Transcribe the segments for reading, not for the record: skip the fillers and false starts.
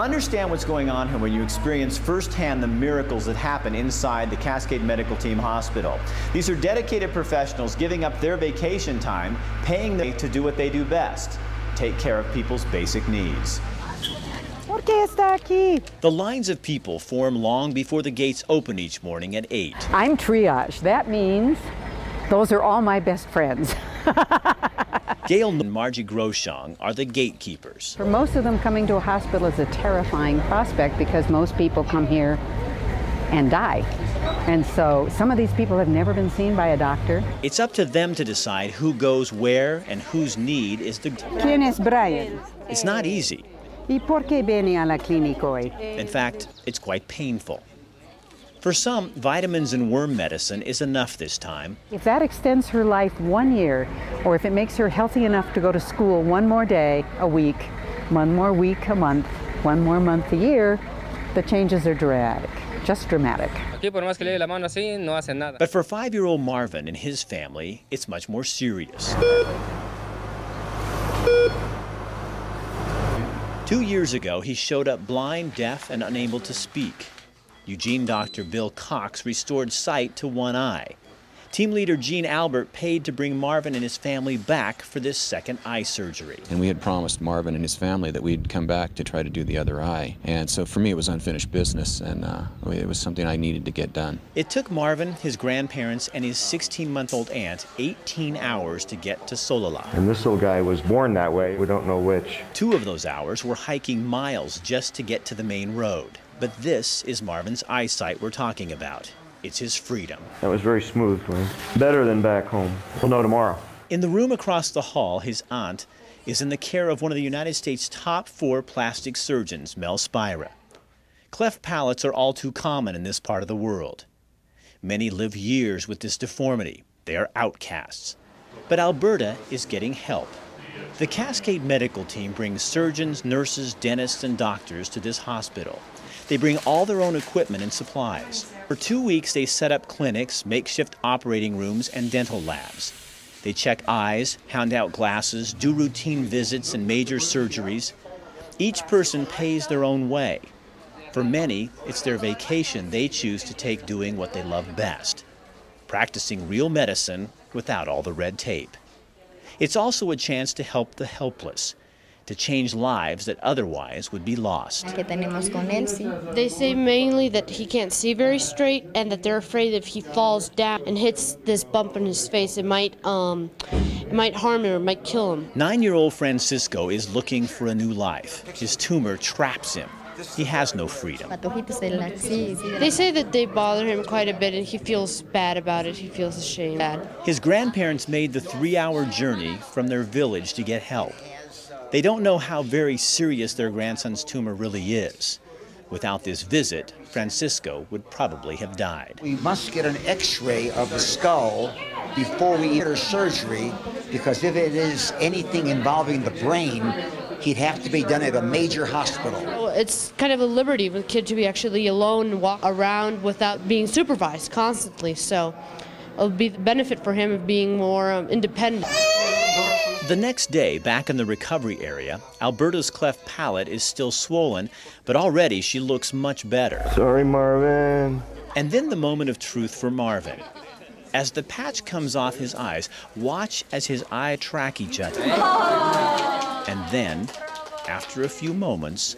understand what's going on here when you experience firsthand the miracles that happen inside the Cascade Medical Team Hospital. These are dedicated professionals giving up their vacation time, paying them to do what they do best, take care of people's basic needs. ¿Por qué está aquí? The lines of people form long before the gates open each morning at 8. I'm triage. That means those are all my best friends. Gail and Margie Groshong are the gatekeepers. For most of them, coming to a hospital is a terrifying prospect because most people come here and die. And so some of these people have never been seen by a doctor. It's up to them to decide who goes where and whose need is the... ¿Quién es Brian? It's not easy. ¿Y por qué viene a la clínica hoy? In fact, it's quite painful. For some, vitamins and worm medicine is enough this time. If that extends her life 1 year, or if it makes her healthy enough to go to school 1 more day a week, 1 more week a month, 1 more month a year, the changes are dramatic, just dramatic. But for 5-year-old Marvin and his family, it's much more serious. 2 years ago, he showed up blind, deaf, and unable to speak. Eugene doctor Bill Cox restored sight to 1 eye. Team leader Gene Albert paid to bring Marvin and his family back for this second eye surgery. And we had promised Marvin and his family that we'd come back to try to do the other eye. And so for me, it was unfinished business, and it was something I needed to get done. It took Marvin, his grandparents, and his 16-month-old aunt 18 hours to get to Solala. And this little guy was born that way. We don't know which. 2 of those hours were hiking miles just to get to the main road. But this is Marvin's eyesight we're talking about. It's his freedom. That was very smooth for him. Better than back home. We'll know tomorrow. In the room across the hall, his aunt is in the care of one of the United States' top 4 plastic surgeons, Mel Spira. Cleft palates are all too common in this part of the world. Many live years with this deformity. They are outcasts. But Alberta is getting help. The Cascade Medical Team brings surgeons, nurses, dentists, and doctors to this hospital. They bring all their own equipment and supplies. For 2 weeks, they set up clinics, makeshift operating rooms, and dental labs. They check eyes, hand out glasses, do routine visits and major surgeries. Each person pays their own way. For many, it's their vacation they choose to take doing what they love best, practicing real medicine without all the red tape. It's also a chance to help the helpless, to change lives that otherwise would be lost. They say mainly that he can't see very straight and that they're afraid if he falls down and hits this bump in his face, it might harm him or might kill him. 9-year-old Francisco is looking for a new life. His tumor traps him. He has no freedom. They say that they bother him quite a bit and he feels bad about it. He feels ashamed. His grandparents made the 3-hour journey from their village to get help. They don't know how very serious their grandson's tumor really is. Without this visit, Francisco would probably have died. We must get an X-ray of the skull before we enter surgery, because if it is anything involving the brain, he'd have to be done at a major hospital. It's kind of a liberty for the kid to be actually alone and walk around without being supervised constantly. So it'll be the benefit for him of being more independent. The next day, back in the recovery area, Alberta's cleft palate is still swollen, but already she looks much better. Sorry, Marvin. And then the moment of truth for Marvin. As the patch comes off his eyes, watch as his eyes track each other. And then, after a few moments,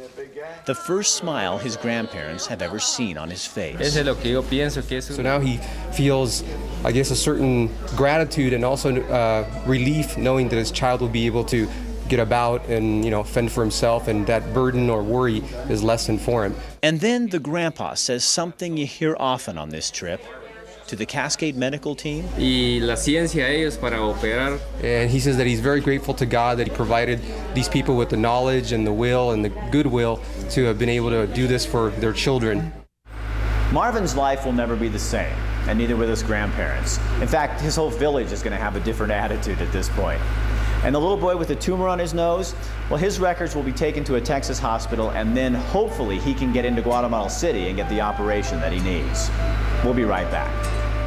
the first smile his grandparents have ever seen on his face. So now he feels, I guess, a certain gratitude and also relief knowing that his child will be able to get about and, fend for himself, and that burden or worry is lessened for him. And then the grandpa says something you hear often on this trip to the Cascade Medical Team. And he says that he's very grateful to God that he provided these people with the knowledge and the will and the goodwill to have been able to do this for their children. Marvin's life will never be the same, and neither will his grandparents. In fact, his whole village is going to have a different attitude at this point. And the little boy with the tumor on his nose, well, his records will be taken to a Texas hospital, and then hopefully he can get into Guatemala City and get the operation that he needs. We'll be right back.